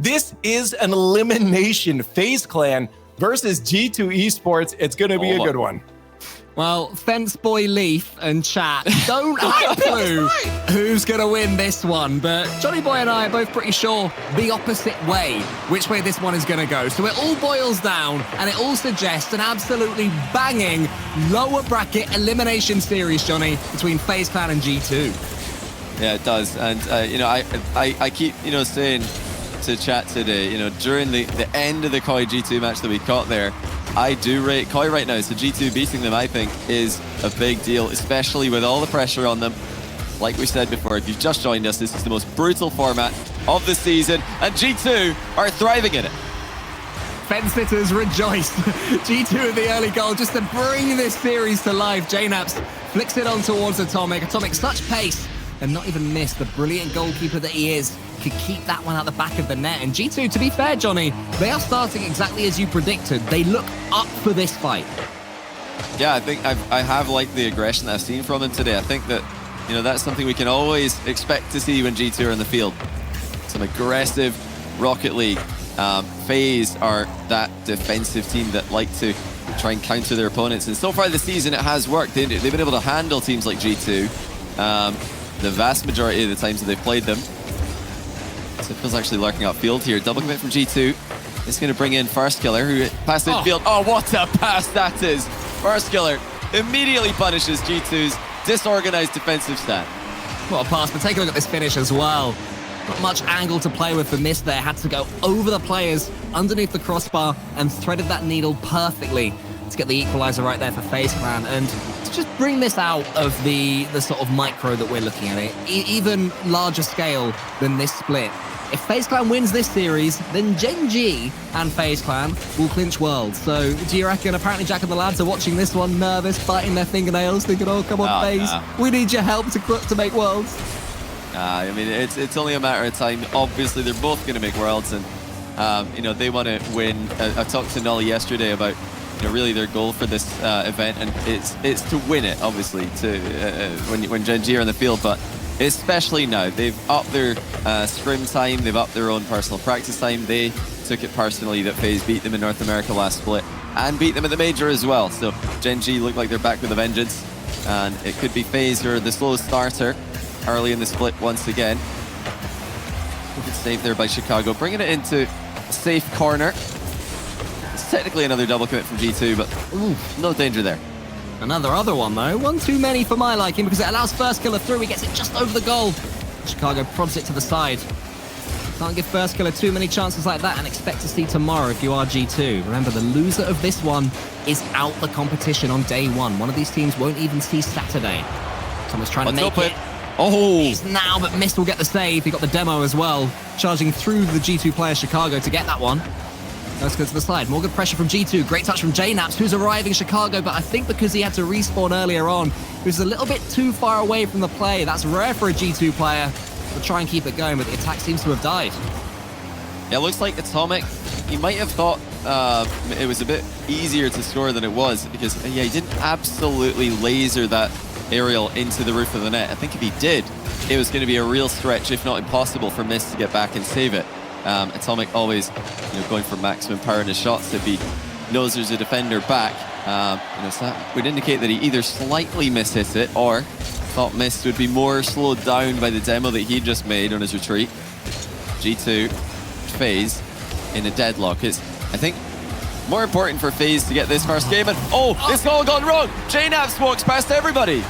This is an elimination. FaZe Clan versus G2 Esports. It's going to be a good one. Well, Fence Boy Leaf and chat don't have a clue who's going to win this one, but Johnny Boy and I are both pretty sure the opposite way, which way this one is going to go. So it all boils down, and it all suggests an absolutely banging lower bracket elimination series, Johnny, between FaZe Clan and G2. Yeah, it does. And, I keep, saying to chat today, during the end of the Koi G2 match that we caught there, I do rate Koi right now, so G2 beating them, I think, is a big deal, especially with all the pressure on them. Like we said before, if you've just joined us, this is the most brutal format of the season, and G2 are thriving in it. Fence sitters rejoice. G2 at the early goal just to bring this series to life. JNaps flicks it on towards Atomic. Atomic, such pace, and not even miss. The brilliant goalkeeper that he is could keep that one out the back of the net. And G2, to be fair, Johnny, they are starting exactly as you predicted. They look up for this fight. Yeah, I think I have liked the aggression that I've seen from them today. I think that, that's something we can always expect to see when G2 are in the field. Some aggressive Rocket League. FaZe are that defensive team that like to try and counter their opponents. And so far this season, it has worked. They've been able to handle teams like G2 the vast majority of the times that they've played them. Typical's actually lurking upfield here. Double commit from G2. It's going to bring in First Killer, who passed midfield. Oh, what a pass that is! First Killer immediately punishes G2's disorganized defensive stand. What a pass, but take a look at this finish as well. Not much angle to play with for Miss there. Had to go over the players underneath the crossbar and threaded that needle perfectly to get the equalizer right there for FaZe Clan. And to just bring this out of the sort of micro that we're looking at, it even larger scale than this split. If FaZe Clan wins this series, then Gen G and FaZe Clan will clinch Worlds. So do you reckon, apparently Jack and the lads are watching this one nervous, biting their fingernails, thinking, oh, come on, FaZe, we need your help to make Worlds. I mean, it's only a matter of time. Obviously, they're both going to make Worlds, and, they want to win. I talked to Nolly yesterday about, really their goal for this event, and it's to win it, obviously, when Gen G are in the field, but especially now. They've upped their scrim time, they've upped their own personal practice time. They took it personally that FaZe beat them in North America last split and beat them at the major as well. So Gen G look like they're back with a vengeance, and it could be FaZe who are the slowest starter early in the split once again. Good save there by Chicago, bringing it into a safe corner. It's technically another double commit from G2, but no danger there. Another other one, though. One too many for my liking, because it allows First Killer through. He gets it just over the goal. Chicago prods it to the side. Can't give First Killer too many chances like that and expect to see tomorrow if you are G2. Remember, the loser of this one is out the competition on day one. One of these teams won't even see Saturday. Someone's trying to make it. Oh! He's now, but Mist will get the save. He got the demo as well, charging through the G2 player Chicago to get that one. Let's go to the side. More good pressure from G2. Great touch from JNaps, who's arriving Chicago, but I think because he had to respawn earlier on, he was a little bit too far away from the play. That's rare for a G2 player. We'll try and keep it going, but the attack seems to have died. Yeah, it looks like Atomic, he might have thought it was a bit easier to score than it was, because, he didn't absolutely laser that aerial into the roof of the net. I think if he did, it was going to be a real stretch, if not impossible, for Mist to get back and save it. Atomic always going for maximum power in his shots if he knows there's a defender back. So that would indicate that he either slightly mishit it or thought Mist would be more slowed down by the demo that he just made on his retreat. G2, FaZe in a deadlock. It's, I think, more important for FaZe to get this first game, and it's all gone wrong. JNaps walks past everybody.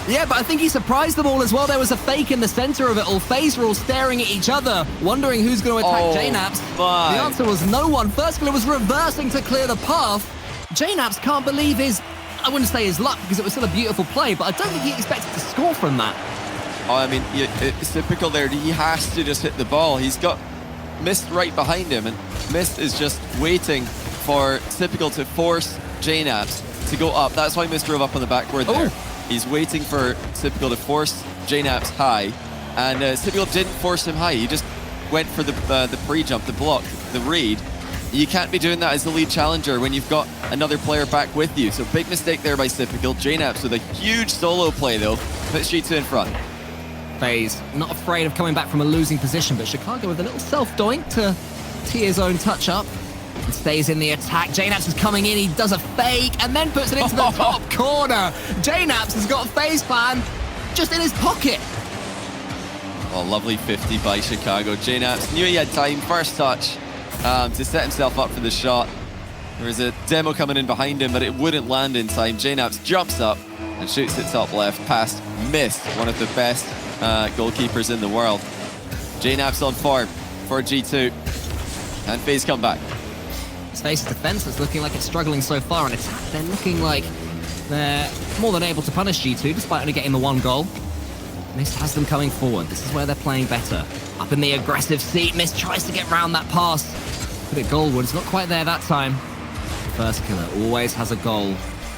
Yeah, but I think he surprised them all as well. There was a fake in the center of it all. FaZe were all staring at each other, wondering who's going to attack JNaps. The answer was no one. First Killer was reversing to clear the path. JNaps can't believe I wouldn't say his luck, because it was still a beautiful play, but I don't think he expected to score from that. I mean, it's typical there. He has to just hit the ball. He's got Mist right behind him, and Mist is just waiting for Typical to force JNaps to go up. That's why Mist drove up on the backboard there. He's waiting for Typical to force JNaps high, and Typical didn't force him high. He just went for the pre-jump, the block, the read. You can't be doing that as the lead challenger when you've got another player back with you. So big mistake there by Typical. JNaps with a huge solo play, though, puts G2 in front. FaZe not afraid of coming back from a losing position, but Chicago with a little self-doink to Tia's own touch up. And stays in the attack. JNaps is coming in. He does a fake and then puts it into the top corner. JNaps has got FaZe Clan just in his pocket. Oh, lovely 50 by Chicago. JNaps knew he had time, first touch, to set himself up for the shot. There was a demo coming in behind him, but it wouldn't land in time. JNaps jumps up and shoots it top left, past Mist, one of the best goalkeepers in the world. JNaps on form for G2, and FaZe come back. FaZe's defense is looking like it's struggling so far. In attack, they're looking like they're more than able to punish G2, despite only getting the one goal. Mist has them coming forward. This is where they're playing better. Up in the aggressive seat, Mist tries to get round that pass. Put it goalward, it's not quite there that time. First killer always has a goal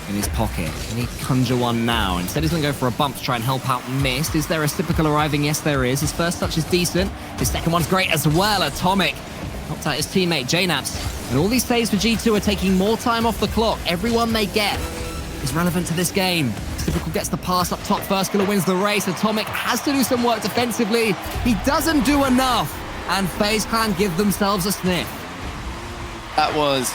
in his pocket. Can he conjure one now? Instead he's going to go for a bump to try and help out Mist. Is there a reciprocal arriving? Yes, there is. His first touch is decent. His second one's great as well. Atomic helped out his teammate, JNaps. And all these saves for G2 are taking more time off the clock. Everyone they get is relevant to this game. Reciprocal gets the pass up top. First killer wins the race. Atomic has to do some work defensively. He doesn't do enough. And FaZe Clan give themselves a sniff. That was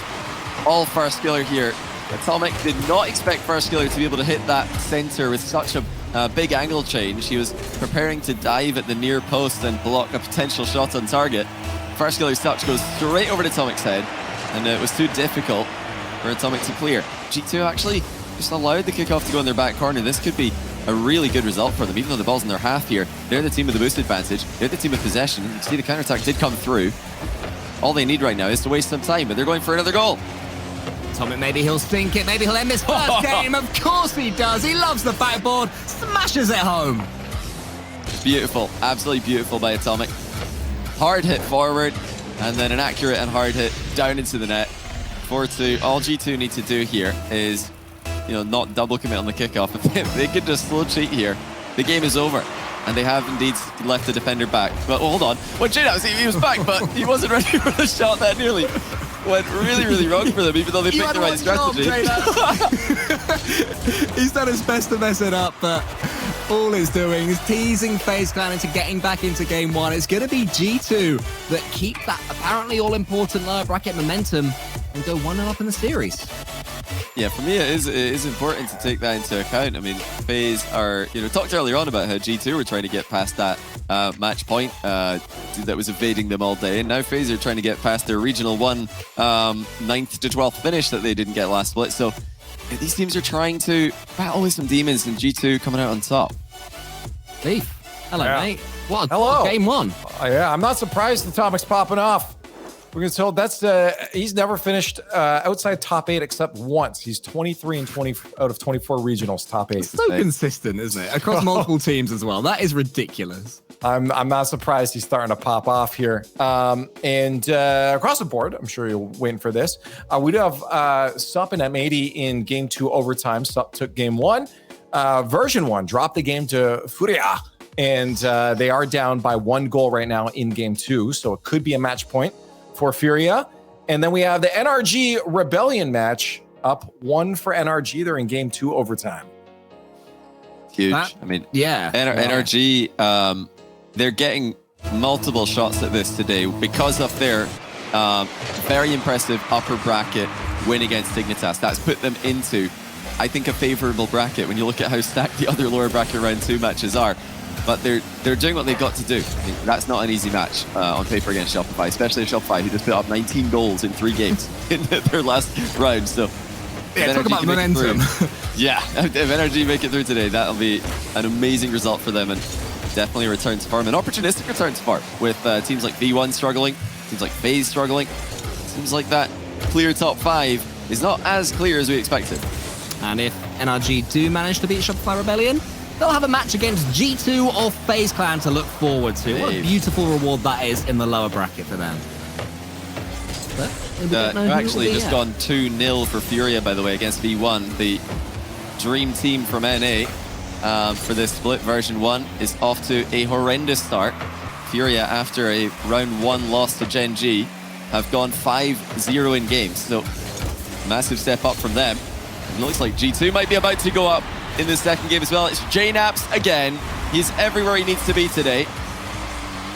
all first killer here. Atomic did not expect first killer to be able to hit that center with such a big angle change. He was preparing to dive at the near post and block a potential shot on target. First killer's touch goes straight over to Atomic's head, and it was too difficult for Atomic to clear. G2 actually just allowed the kickoff to go in their back corner. This could be a really good result for them, even though the ball's in their half here. They're the team with the boost advantage. They're the team with possession. You can see the counterattack did come through. All they need right now is to waste some time, but they're going for another goal. Atomic, maybe he'll sink it, maybe he'll end this first game. Of course he does. He loves the backboard, smashes it home. Beautiful, absolutely beautiful by Atomic. Hard hit forward, and then an accurate and hard hit down into the net. 4-2. All G2 need to do here is, not double commit on the kickoff. If they could just slow cheat here, the game is over. And they have indeed left the defender back. But hold on. Well, JNaps, he was back, but he wasn't ready for the shot. That nearly went really, really wrong for them, even though they picked the right strategy. He's done his best to mess it up, but all he's doing is teasing FaZe Clan into getting back into game one. It's going to be G2 that keep that apparently all-important lower bracket momentum and go 1-0 up in the series. Yeah, for me, it is important to take that into account. I mean, FaZe are, talked earlier on about how G2 were trying to get past that match point that was evading them all day. And now FaZe are trying to get past their Regional 1 9th to 12th finish that they didn't get last split. So these teams are trying to battle with some demons, and G2 coming out on top. Leaf, hello, mate. What Hello. Game one. Yeah, I'm not surprised Atomic's popping off. We're going to tell he's never finished outside top 8 except once. He's 23 and 20 out of 24 regionals, top 8. It's so consistent, isn't it? Across multiple teams as well. That is ridiculous. I'm not surprised he's starting to pop off here. And across the board, I'm sure you're waiting for this. We do have Sup and M80 in game 2 overtime. Sup took game 1. Version 1 dropped the game to Furia. And they are down by 1 goal right now in game 2. So it could be a match point for Furia. And then we have the NRG Rebellion match, up 1 for NRG. They're in game 2 overtime. Huge. Yeah. NRG, they're getting multiple shots at this today because of their very impressive upper bracket win against Dignitas. That's put them into, I think, a favorable bracket when you look at how stacked the other lower bracket round 2 matches are. But they're doing what they've got to do. I mean, that's not an easy match on paper against Shopify, especially Shopify, who just put up 19 goals in 3 games in their last round. So, yeah, talk about momentum. Yeah, if NRG make it through today, that'll be an amazing result for them, and definitely a return to form, an opportunistic return to form, with teams like V1 struggling, teams like FaZe struggling. Seems like that clear top 5 is not as clear as we expected. And if NRG do manage to beat Shopify Rebellion, they'll have a match against G2 or FaZe Clan to look forward to. What a beautiful reward that is in the lower bracket for them. But we've actually just gone 2-0 for Furia, by the way, against V1. The dream team from NA for this split version 1 is off to a horrendous start. Furia, after a round 1 loss to Gen G, have gone 5-0 in games. So massive step up from them. It looks like G2 might be about to go up in the second game as well. It's JNaps again. He's everywhere he needs to be today.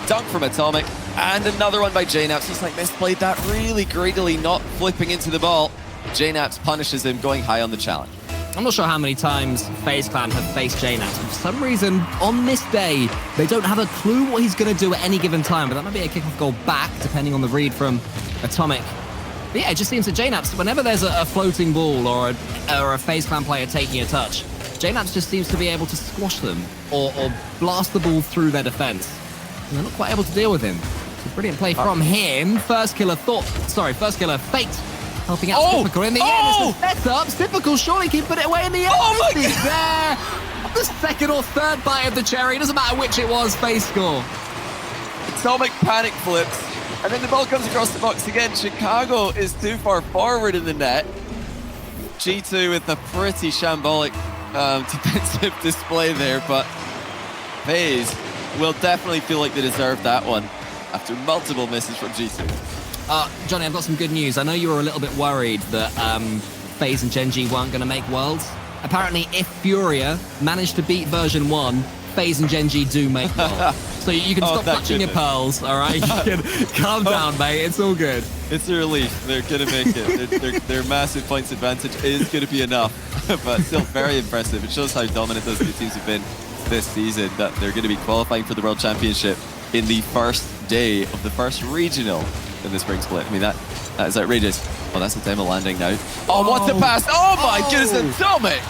Dunk from Atomic. And another one by JNaps. He's like misplayed that really greedily, not flipping into the ball. JNaps punishes him, going high on the challenge. I'm not sure how many times FaZe Clan have faced JNaps, but for some reason, on this day, they don't have a clue what he's going to do at any given time, but that might be a kickoff goal back, depending on the read from Atomic. But yeah, it just seems that JNaps, whenever there's a floating ball or a FaZe Clan player taking a touch, JNaps just seems to be able to squash them or blast the ball through their defense. And they're not quite able to deal with him. It's a brilliant play from him. First killer Fate. Helping out Typical in the end. It's a setup. Typical surely can put it away in the end. Oh my He's there. The second or third bite of the cherry. Doesn't matter which it was. FaZe score. Atomic panic flips. And then the ball comes across the box again. Chicago is too far forward in the net. G2 with a pretty shambolic defensive display there. But FaZe will definitely feel like they deserved that one after multiple misses from G2. Johnny, I've got some good news. I know you were a little bit worried that FaZe and Gen.G weren't going to make Worlds. Apparently, if Furia managed to beat version 1, FaZe and Gen.G do make Worlds. So you can stop clutching your pearls, all right? You can calm down, mate. It's all good. It's a relief. They're going to make it. Their massive points advantage is going to be enough, but still very impressive. It shows how dominant those two teams have been this season, that they're going to be qualifying for the World Championship in the first day of the first regional in the spring split. I mean, that is outrageous. Oh, that's a demo landing now. Oh, what a pass! Oh my goodness, Atomic!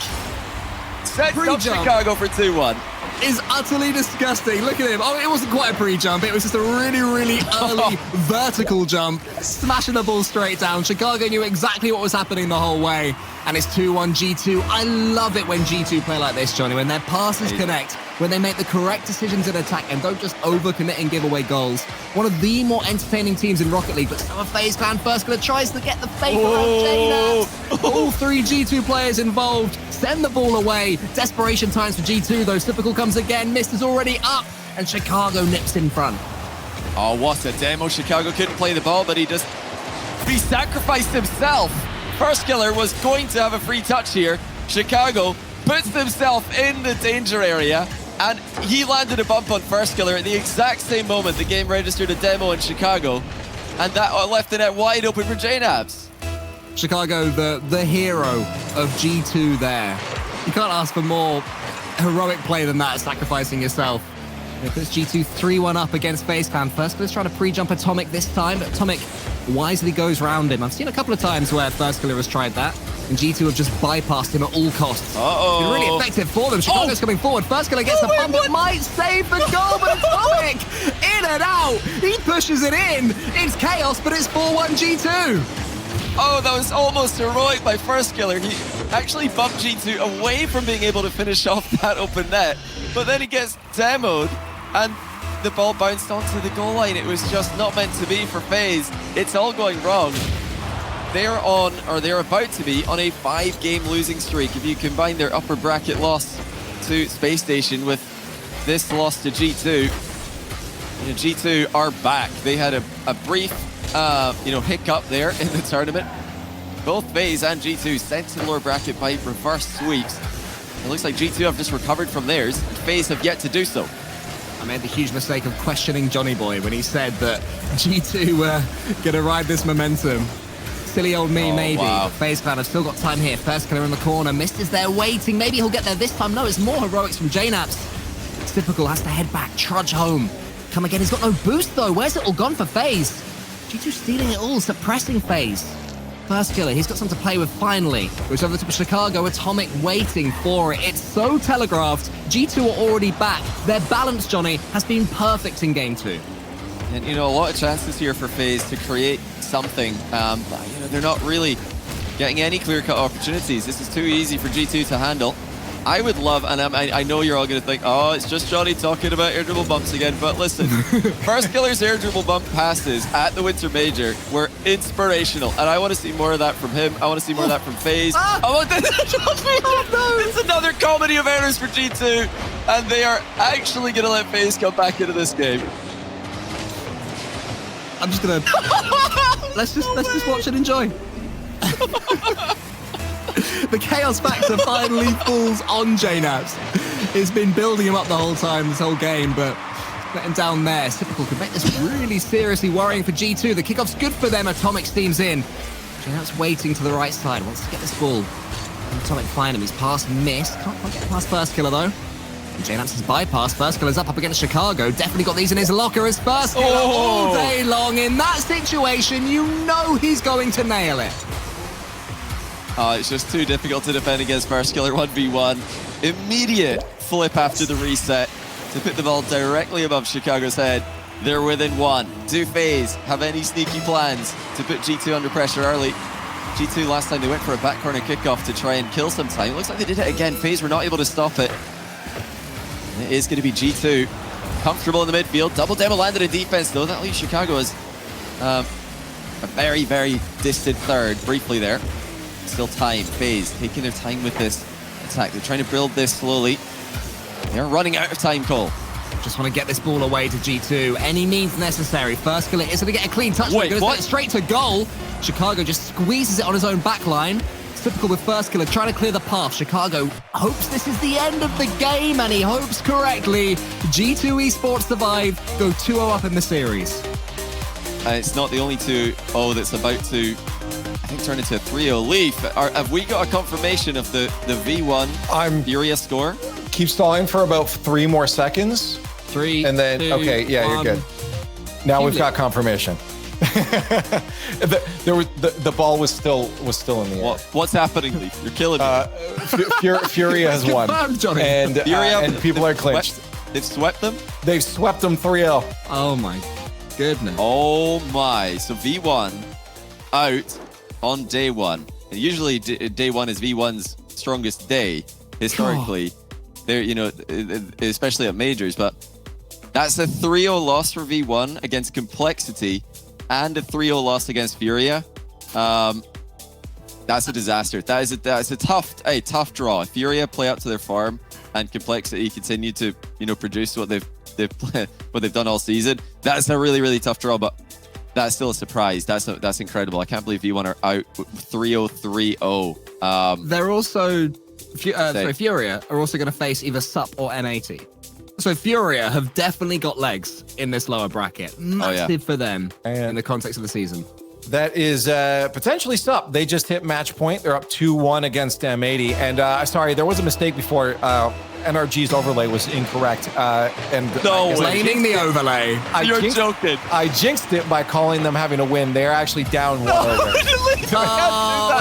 Sets up Chicago for 2-1. Is utterly disgusting. Look at him. Oh, it wasn't quite a pre-jump. It was just a really, really early vertical jump, smashing the ball straight down. Chicago knew exactly what was happening the whole way, and it's 2-1 G2. I love it when G2 play like this, Johnny, when their passes connect, when they make the correct decisions in attack and don't just overcommit and give away goals. One of the more entertaining teams in Rocket League, but so FaZe Clan first gonna tries to get the fake around JNaps. All three G2 players involved send the ball away. Desperation times for G2 though. Typical comes again, Mist is already up, and Chicago nips in front. Oh, what a demo. Chicago couldn't play the ball, but he sacrificed himself. First killer was going to have a free touch here. Chicago puts himself in the danger area, and he landed a bump on first killer at the exact same moment the game registered a demo in Chicago, and that left the net wide open for JNaps. Chicago, the hero of G2 there. You can't ask for more heroic play than that, sacrificing yourself. It puts G2 3-1 up against FaZe Clan. First killer's trying to pre-jump Atomic this time, but Atomic wisely goes round him. I've seen a couple of times where first killer has tried that, and G2 have just bypassed him at all costs. Uh-oh. It's been really effective for them. Chicago's coming forward. First killer gets the bump that might save the goal, but Atomic in and out. He pushes it in. It's chaos, but it's 4-1 G2. Oh, that was almost heroic by first killer. He actually bumped G2 away from being able to finish off that open net, but then he gets demoed, and the ball bounced onto the goal line. It was just not meant to be for FaZe. It's all going wrong. They're about to be on a 5-game losing streak. If you combine their upper bracket loss to Space Station with this loss to G2, G2 are back. They had a brief hiccup there in the tournament. Both FaZe and G2 sent to the lower bracket by reverse sweeps. It looks like G2 have just recovered from theirs, and FaZe have yet to do so. I made the huge mistake of questioning Johnny Boy when he said that G2 were going to ride this momentum. Silly old me, maybe. Wow. FaZe Clan have still got time here. First killer in the corner. Mist is there waiting. Maybe he'll get there this time. No, it's more heroics from JNaps. Typical has to head back, trudge home. Come again, he's got no boost though. Where's it all gone for FaZe? G2 stealing it all, suppressing FaZe. First killer, he's got something to play with finally. Which over the top of Chicago, Atomic waiting for it. It's so telegraphed. G2 are already back. Their balance, Johnny, has been perfect in game 2. And a lot of chances here for FaZe to create something. But, they're not really getting any clear-cut opportunities. This is too easy for G2 to handle. I would love, and I know you're all going to think, oh, it's just Johnny talking about air dribble bumps again, but listen, first killer's air dribble bump passes at the Winter Major were inspirational, and I want to see more of that from him. I want to see more of that from FaZe. It's another comedy of errors for G2, and they are actually going to let FaZe come back into this game. I'm just gonna let's just watch and enjoy. The chaos factor finally falls on JNaps. It's been building him up the whole time, this whole game, but letting down there. Typical could make this really seriously worrying for G2. The kickoff's good for them. Atomic steams in. JNap's waiting to the right side. Wants to get this ball. Atomic find him. He's past Miss. Can't quite get past First Killer, though. JNap's his bypass. First Killer's up against Chicago. Definitely got these in his locker as First Killer all day long. In that situation, you know he's going to nail it. It's just too difficult to defend against First Killer 1v1. Immediate flip after the reset to put the ball directly above Chicago's head. They're within one. Do FaZe have any sneaky plans to put G2 under pressure early? G2 last time they went for a back corner kickoff to try and kill some time. It looks like they did it again. FaZe were not able to stop it. It is going to be G2 comfortable in the midfield. Double demo landed a defense though. That leaves Chicago as a very, very distant third briefly there. Still time. FaZe taking their time with this attack. They're trying to build this slowly. They're running out of time, Cole. Just want to get this ball away to G2. Any means necessary. First Killer is going to get a clean touch. Wait, going to what? set it straight to goal. Chicago just squeezes it on his own back line. It's typical with First Killer trying to clear the path. Chicago hopes this is the end of the game, and he hopes correctly. G2 Esports survive, go 2-0 up in the series. It's not the only 2-0 that's about to, I think, turn into a 3-0 lead. Have we got a confirmation of the V1 Furia score? Keep stalling for about 3 more seconds. 3, and then 2, okay, yeah, 1. you're good. Now we've got confirmation. the ball was still in the air. What's happening, Leaf? You're killing me. Furia has won, Johnny. and people are clinched. They've swept them. They've swept them 3-0. Oh my goodness. Oh my! So V1 out on day one. And usually day one is V1's strongest day historically. They're, you know, especially at majors, but that's a 3-0 loss for V1 against Complexity and a 3-0 loss against Furia. That's a disaster. That's a tough draw. Furia play up to their form and Complexity continue to, you know, produce what they've done all season. That's a really, really tough draw, but that's still a surprise. That's incredible. I can't believe V1 are out 3-0-3-0. They're also Furia are also going to face either SUP or N80. So Furia have definitely got legs in this lower bracket. Massive for them in the context of the season. That is potentially SUP. They just hit match point. They're up 2-1 against M80. And sorry, there was a mistake before. NRG's overlay was incorrect. Blaming the overlay. You're joking. I jinxed it by calling them having a win. They're actually down 1 over.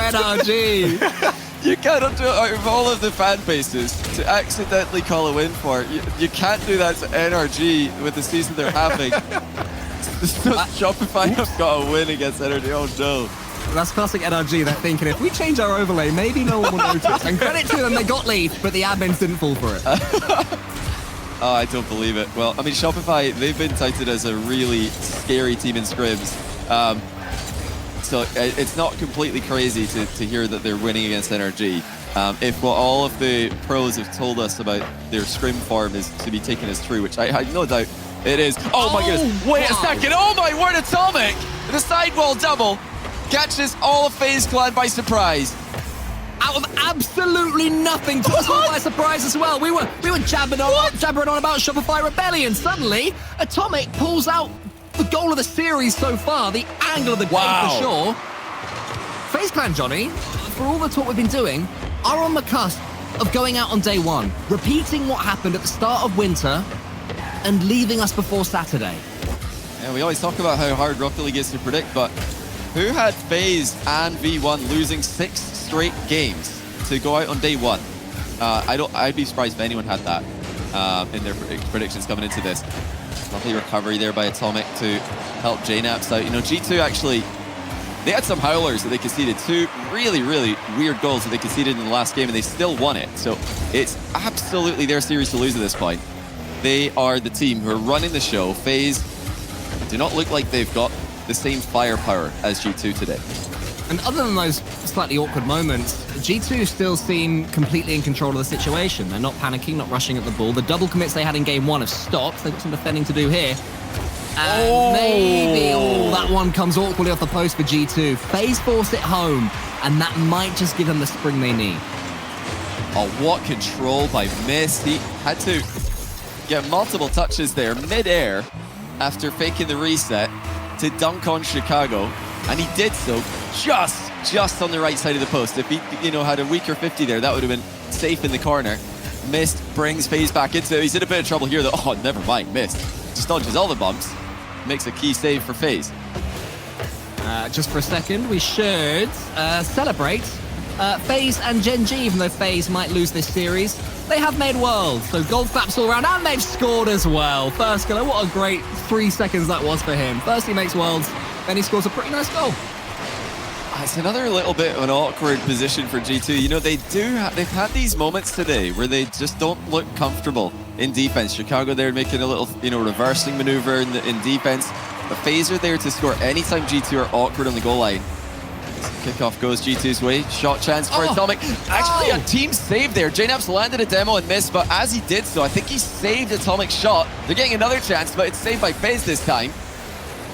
NRG. You cannot do it out of all of the fan bases to accidentally call a win for it. You can't do that to NRG with the season they're having. Shopify have got a win against NRG. Oh no. That's classic NRG. They're thinking, if we change our overlay, maybe no one will notice. And credit to them, they got leaf, but the admins didn't fall for it. Oh, I don't believe it. Well, I mean, Shopify, they've been touted as a really scary team in scrims. So it's not completely crazy to hear that they're winning against NRG. If what all of the pros have told us about their scrim form is to be taken as true, which I have no doubt it is. Oh my goodness. Wait a second. Oh my word, Atomic! The sidewall double catches all of FaZe Clan by surprise. Out of absolutely nothing, took us all by surprise as well. We were jabbering on about Shopify Rebellion. Suddenly, Atomic pulls out the goal of the series so far, the angle of the game for sure. FaZe Clan, Johnny, for all the talk we've been doing, are on the cusp of going out on day one, repeating what happened at the start of winter and leaving us before Saturday. Yeah, we always talk about how hard Rocket League is to predict, but who had FaZe and V1 losing 6 straight games to go out on day one? I'd be surprised if anyone had that in their predictions coming into this. Lovely recovery there by Atomic to help JNaps out. You know, G2 actually, they had some howlers that they conceded. 2 really, really weird goals that they conceded in the last game, and they still won it. So it's absolutely their series to lose at this point. They are the team who are running the show. FaZe do not look like they've got the same firepower as G2 today. And other than those slightly awkward moments, G2 still seem completely in control of the situation. They're not panicking, not rushing at the ball. The double commits they had in game 1 have stopped. They've got some defending to do here. And maybe that one comes awkwardly off the post for G2. FaZe force it home, and that might just give them the spring they need. Oh, what control by Miss. He had to get multiple touches there mid-air after faking the reset to dunk on Chicago, and he did so just on the right side of the post. If he, had a weaker 50 there, that would have been safe in the corner. Missed, brings FaZe back into it. He's in a bit of trouble here though. Oh, never mind, missed. Just dodges all the bumps. Makes a key save for FaZe. Just for a second, we should celebrate FaZe and Gen G, even though FaZe might lose this series. They have made Worlds, so gold flaps all around, and they've scored as well. First killer, what a great 3 seconds that was for him. First he makes Worlds, then he scores a pretty nice goal. It's another little bit of an awkward position for G2. They've had these moments today where they just don't look comfortable in defense. Chicago there making a little, reversing maneuver in defense. But FaZe are there to score anytime G2 are awkward on the goal line. Kickoff goes G2's way. Shot chance for Atomic. Actually, a team save there. JNaps landed a demo and missed, but as he did so, I think he saved Atomic's shot. They're getting another chance, but it's saved by FaZe this time.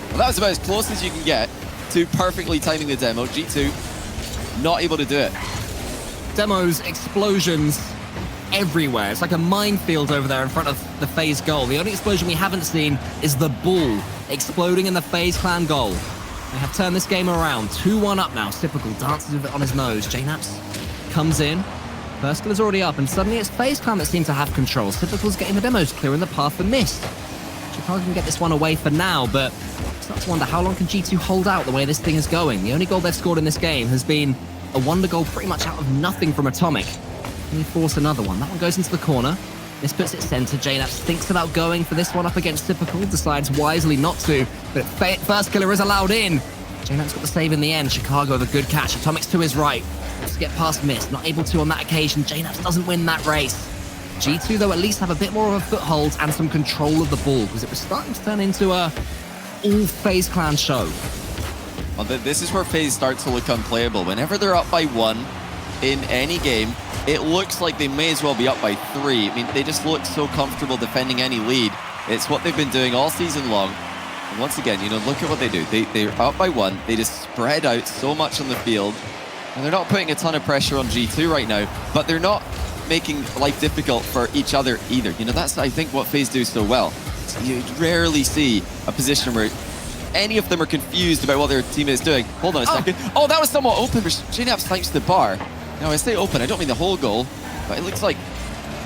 Well, that was about as close as you can get to perfectly timing the demo. G2 not able to do it. Demo's explosions everywhere. It's like a minefield over there in front of the FaZe goal. The only explosion we haven't seen is the ball exploding in the FaZe clan goal. They have turned this game around. 2-1 up now. Typical dances with it on his nose. JNaps comes in. First killer's already up, and suddenly it's FaZe clan that seem to have control. Typical's getting the demos, clearing the path for Mist. Chicago can get this one away for now, but I start to wonder how long can G2 hold out the way this thing is going. The only goal they've scored in this game has been a wonder goal pretty much out of nothing from Atomic. Can he force another one? That one goes into the corner. This puts it center. JNaps thinks about going for this one up against Typical, decides wisely not to, but first killer is allowed in. JNaps got the save in the end. Chicago with a good catch. Atomic's to his right. Wants to get past Mist. Not able to on that occasion. JNaps doesn't win that race. G2, though, at least have a bit more of a foothold and some control of the ball, because it was starting to turn into a all FaZe clan show. Well, this is where FaZe starts to look unplayable. Whenever they're up by 1 in any game, it looks like they may as well be up by 3. I mean, they just look so comfortable defending any lead. It's what they've been doing all season long. And once again, look at what they do. They're up by 1. They just spread out so much on the field. And they're not putting a ton of pressure on G2 right now, but they're not making life difficult for each other either. That's, I think, what FaZe do so well. You rarely see a position where any of them are confused about what their team is doing. Hold on a second. Oh, that was somewhat open, but JNaps thanks the bar. Now, I say open, I don't mean the whole goal, but it looks like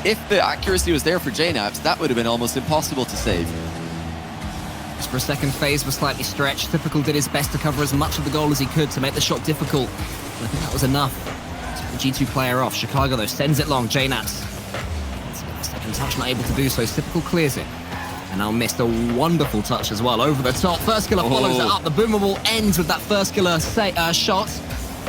if the accuracy was there for JNaps, that would have been almost impossible to save. Just for a second, FaZe was slightly stretched. Typical did his best to cover as much of the goal as he could to make the shot difficult. And I think that was enough to put the G2 player off. Chicago, though, sends it long. JNaps. Second touch, not able to do so. Typical clears it. And now Missed a wonderful touch as well. Over the top. First killer follows it up. The boomer ball ends with that first killer shot.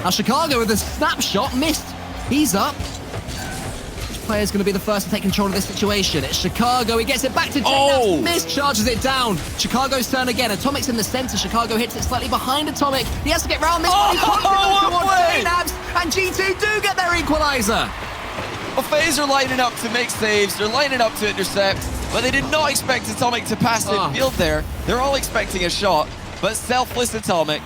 Now Chicago with a snapshot. Missed. He's up. Which player is going to be the first to take control of this situation? It's Chicago. He gets it back to JNaps. Missed. Charges it down. Chicago's turn again. Atomic's in the center. Chicago hits it slightly behind Atomic. He has to get round this one. He can't go towards JNaps. And G2 do get their equalizer. Well, FaZe are lining up to make saves. They're lining up to intercept. But they did not expect Atomic to pass the field there. They're all expecting a shot. But selfless Atomic,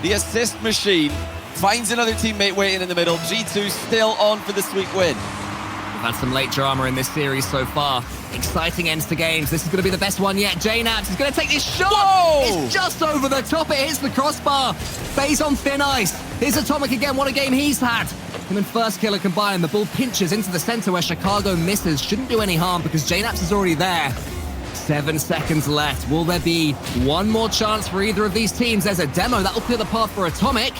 the assist machine, finds another teammate waiting in the middle. G2 still on for the sweet win. We've had some late drama in this series so far. Exciting ends to games. This is going to be the best one yet. JNaps is going to take this shot. Whoa! It's just over the top. It hits the crossbar. FaZe on thin ice. Here's Atomic again. What a game he's had. Him and first killer combined. The ball pinches into the center where Chicago misses. Shouldn't do any harm because JNaps is already there. 7 seconds left. Will there be one more chance for either of these teams? There's a demo. That'll clear the path for Atomic.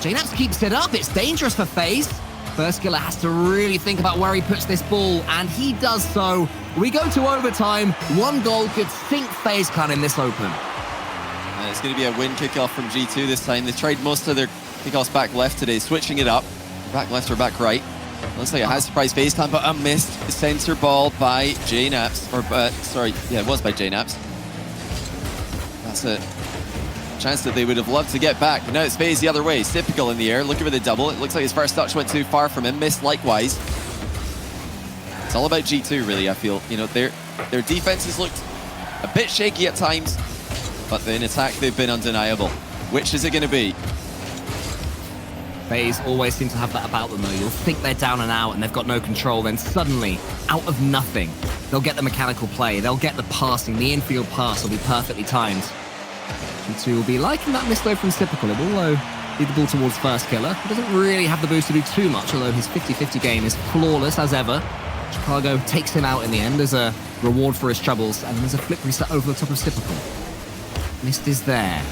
JNaps keeps it up. It's dangerous for FaZe. First killer has to really think about where he puts this ball, and he does so. We go to overtime. One goal could sink FaZe clan in this open. It's going to be a win kickoff from G2 this time. They tried most of their kickoffs back left today, switching it up. Back left or back right. Looks like it has surprised FaZe clan, but a missed center ball by JNaps. It was by JNaps. That's a chance that they would have loved to get back. But now it's FaZe the other way. Typical in the air, looking for the double. It looks like his first touch went too far from him. Missed likewise. It's all about G2, really, I feel. Their defenses looked a bit shaky at times, but in attack they've been undeniable. Which is it going to be? FaZe always seem to have that about them, though. You'll think they're down and out and they've got no control, then suddenly, out of nothing, they'll get the mechanical play, they'll get the passing, the infield pass will be perfectly timed. G2 will be liking that misload from Typical. It will lead the ball towards first killer. He doesn't really have the boost to do too much, although his 50-50 game is flawless as ever. Chicago takes him out in the end as a reward for his troubles, and there's a flip reset over the top of Typical. Mist is there.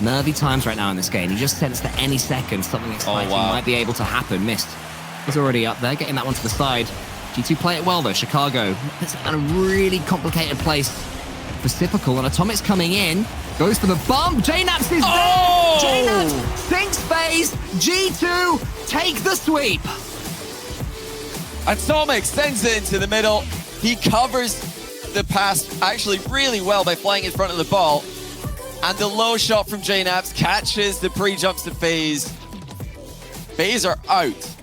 Nervy times right now in this game. You just sense that any second something exciting might be able to happen. Mist is already up there, getting that one to the side. G2 play it well though. Chicago, it's in a really complicated place for Typical, and Atomic's coming in. Goes for the bump. JKnaps is there. JKnaps sinks FaZe. G2 take the sweep. Atomic sends it into the middle. He covers the pass actually really well by flying in front of the ball. And the low shot from JKnaps catches the pre-jumps to FaZe. FaZe are out.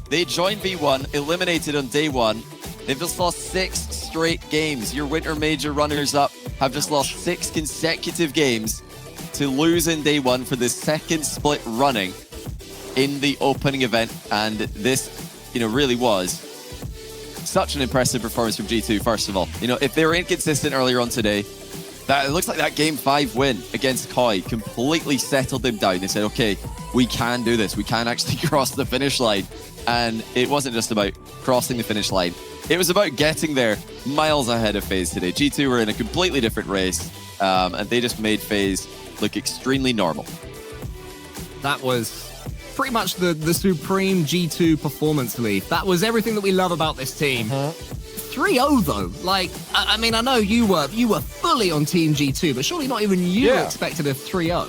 They joined V1, eliminated on day one. They've just lost 6 straight games. Your Winter Major runners-up have just lost 6 consecutive games to lose in day one for the second split running in the opening event. And this, really was such an impressive performance from G2, first of all. If they were inconsistent earlier on today, it looks like that Game 5 win against Koi completely settled them down. They said, okay, we can do this. We can actually cross the finish line. And it wasn't just about crossing the finish line. It was about getting there miles ahead of FaZe today. G2 were in a completely different race, and they just made FaZe look extremely normal. That was pretty much the supreme G2 performance, Lee. That was everything that we love about this team. 3-0 though. I know you were fully on Team G2, but surely not even you expected a 3-0.